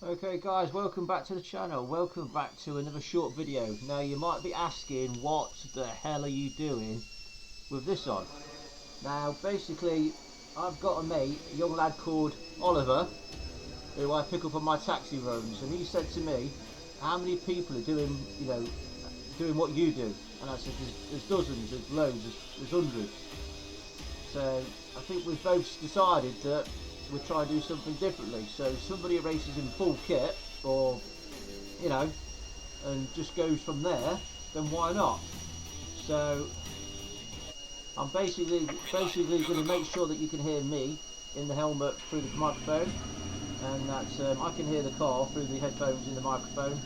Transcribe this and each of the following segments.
Okay guys, welcome back to the channel. Welcome back to another short video. Now you might be asking, what the hell are you doing with this on? Now basically, I've got a mate, a young lad called Oliver, who I pick up on my taxi runs, and he said to me, how many people are doing, doing what you do? And I said, there's dozens, there's loads, there's hundreds. So I think we've both decided that we'll try and do something differently. So somebody races in full kit, or and just goes from there, then why not? So I'm basically going to make sure that you can hear me in the helmet through the microphone, and that I can hear the car through the headphones in the microphone.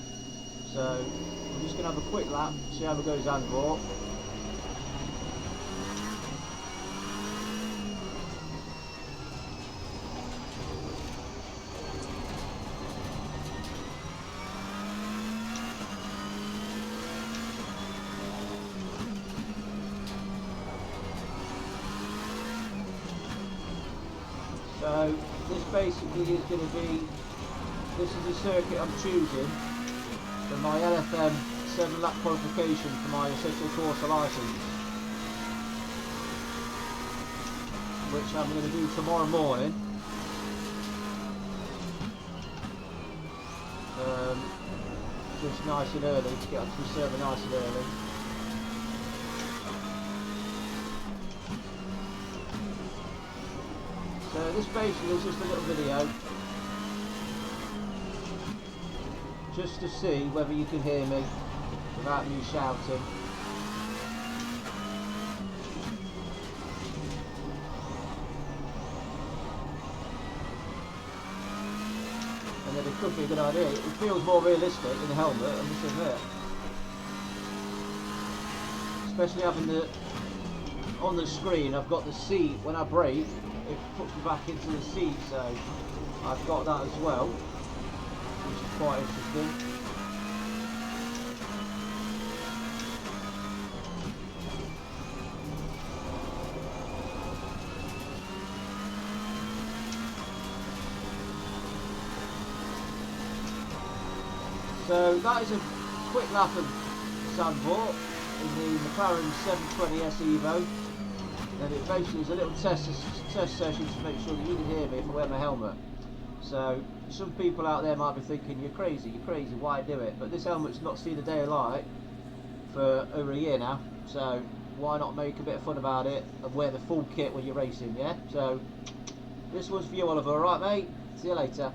So I'm just going to have a quick lap, see how it goes Zandvoort. So this basically is going to be, this is the circuit I'm choosing for my LFM 7 lap qualification for my Assetto Corsa licence, which I'm going to do tomorrow morning. Just nice and early, to get onto the server nice and early. So this basically is just a little video, just to see whether you can hear me without me shouting. And then it could be a good idea. It feels more realistic in the helmet, I must admit. Especially having on the screen, I've got the seat. When I brake, it puts me back into the seat, so I've got that as well, which is quite interesting. So that is a quick lap of Zandvoort in the McLaren 720S Evo. And it basically is a little test session to make sure that you can hear me if I wear my helmet. So some people out there might be thinking, you're crazy, why do it? But this helmet's not seen the day of light for over a year now, so why not make a bit of fun about it and wear the full kit when you're racing, yeah? So this one's for you, Oliver, alright mate? See you later.